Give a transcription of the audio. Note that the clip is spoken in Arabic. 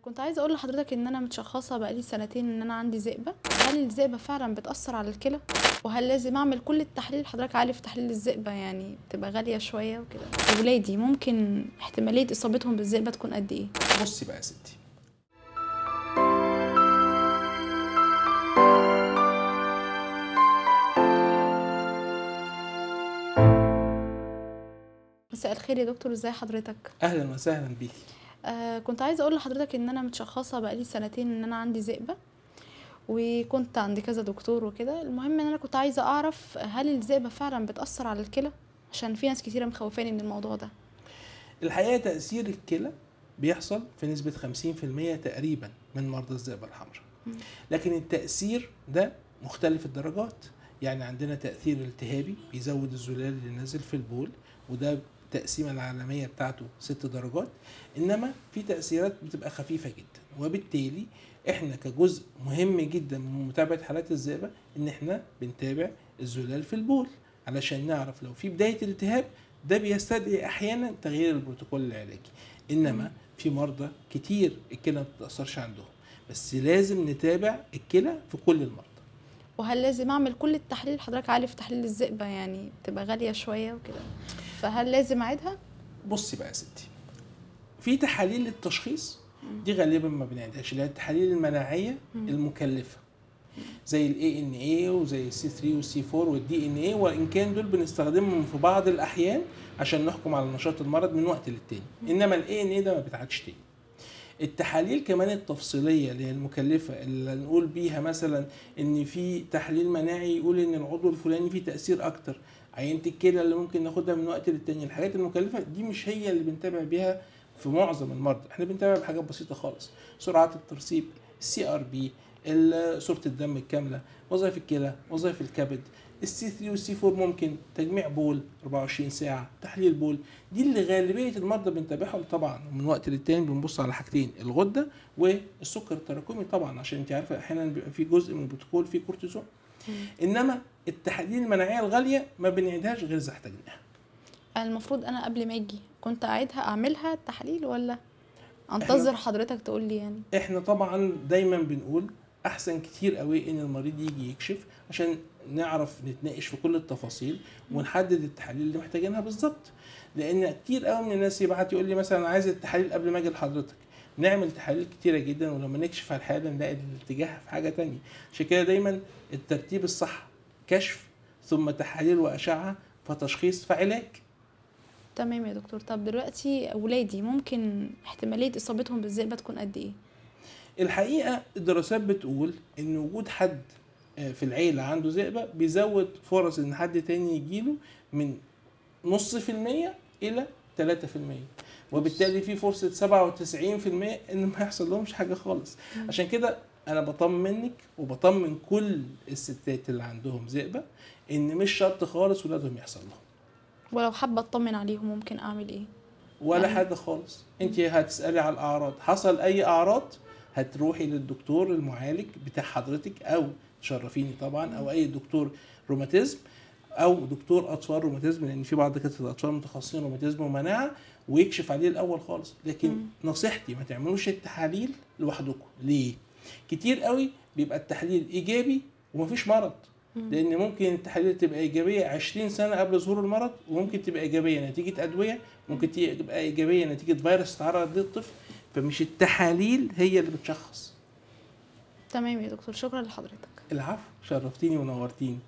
كنت عايزة أقول لحضرتك إن أنا متشخصة بقالي سنتين إن أنا عندي ذئبة. هل الذئبة فعلا بتأثر على الكلى؟ وهل لازم أعمل كل التحاليل؟ حضرتك عارف تحليل الذئبة يعني بتبقى غالية شوية وكده. ولادي ممكن احتمالية إصابتهم بالذئبة تكون قد إيه؟ بصي بقى يا ستي، مساء الخير يا دكتور، إزاي حضرتك؟ اهلا وسهلا بيكي. كنت عايزة أقول لحضرتك إن أنا متشخصة بقالي سنتين إن أنا عندي ذئبة، وكنت عند كذا دكتور وكده. المهم إن أنا كنت عايزة أعرف هل الذئبة فعلا بتأثر على الكلى؟ عشان في ناس كتيرة مخوفاني من الموضوع ده. الحقيقه تاثير الكلى بيحصل في نسبه 50% تقريبا من مرضى الذئبه الحمراء، لكن التاثير ده مختلف الدرجات. يعني عندنا تاثير التهابي بيزود الزلال اللي نازل في البول، وده التقسيمه العالميه بتاعته 6 درجات، انما في تاثيرات بتبقى خفيفه جدا. وبالتالي احنا كجزء مهم جدا من متابعه حالات الذئبه ان احنا بنتابع الزلال في البول علشان نعرف لو في بدايه التهاب. ده بيستدعي احيانا تغيير البروتوكول العلاجي، انما في مرضى كتير الكلى ما بتتاثرش عندهم، بس لازم نتابع الكلى في كل المرضى. وهل لازم اعمل كل التحاليل؟ حضرتك عارف تحليل الذئبة يعني بتبقى غالية شوية وكده، فهل لازم اعيدها؟ بصي بقى يا ستي، في تحاليل للتشخيص دي غالبا ما بنعيدهاش، اللي هي التحاليل المناعيه المكلفه زي الاي ان اي وزي السي 3 والسي 4 والدي ان اي، وان كان دول بنستخدمهم في بعض الاحيان عشان نحكم على نشاط المرض من وقت للتاني، انما الاي ان اي ده ما بيتعادش تاني. التحاليل كمان التفصيليه اللي هي المكلفه اللي نقول بيها مثلا ان في تحليل مناعي يقول ان العضو الفلاني فيه تاثير اكتر، عينه الكلى اللي ممكن ناخدها من وقت للتاني، الحاجات المكلفه دي مش هي اللي بنتابع بيها في معظم المرضى. احنا بنتابع بحاجات بسيطه خالص، سرعات الترسيب، السي ار بي، صوره الدم الكامله، وظائف الكلى، وظائف الكبد، السي 3 والسي 4، ممكن تجميع بول 24 ساعه، تحليل بول. دي اللي غالبيه المرضى بنتابعهم طبعا. ومن وقت للتاني بنبص على حاجتين، الغده والسكر التراكمي طبعا، عشان انت عارفه احيانا بيبقى في جزء من البروتوكول فيه كورتيزون. انما التحاليل المناعيه الغاليه ما بنعيدهاش غير اذا احتاجناها. المفروض انا قبل ما اجي كنت اعيدها اعملها التحاليل، ولا انتظر احنا حضرتك تقول لي يعني؟ احنا طبعا دايما بنقول احسن كتير قوي ان المريض يجي يكشف عشان نعرف نتناقش في كل التفاصيل ونحدد التحاليل اللي محتاجينها بالظبط. لان كتير قوي من الناس يبعت يقول لي مثلا عايز التحاليل قبل ما اجي لحضرتك، نعمل تحاليل كتيره جدا ولما نكشف على الحاله نلاقي الاتجاه في حاجه تانية. عشان كده دايما الترتيب الصح كشف ثم تحاليل واشعه فتشخيص فعلاج. تمام يا دكتور. طب دلوقتي اولادي ممكن احتمالية اصابتهم بالذئبة تكون قد ايه؟ الحقيقه الدراسات بتقول ان وجود حد في العيله عنده ذئبه بيزود فرص ان حد تاني يجيله من 0.5% الى 3%، وبالتالي في فرصه 97% ان ما يحصل لهمش حاجه خالص. عشان كده انا بطمنك وبطمن كل الستات اللي عندهم ذئبه ان مش شرط خالص ولادهم يحصل لهم ولو حابة اطمن عليهم ممكن اعمل ايه؟ ولا يعني حاجه خالص. انت هتسالي على الاعراض، حصل اي اعراض هتروحي للدكتور المعالج بتاع حضرتك، او تشرفيني طبعا، او اي دكتور روماتيزم او دكتور اطفال روماتيزم، لان في بعض دكاتره الاطفال متخصصين روماتيزم ومناعه، ويكشف عليه الاول خالص. لكن نصيحتي ما تعملوش التحاليل لوحدكم. ليه؟ كتير قوي بيبقى التحليل ايجابي ومفيش مرض، لان ممكن التحاليل تبقى ايجابيه 20 سنه قبل ظهور المرض، وممكن تبقى ايجابيه نتيجه ادويه، ممكن تبقى ايجابيه نتيجه فيروس تعرض ليه الطفل. فمش التحاليل هي اللي بتشخص. تمام يا دكتور، شكرا لحضرتك. العفو، شرفتيني ونورتيني.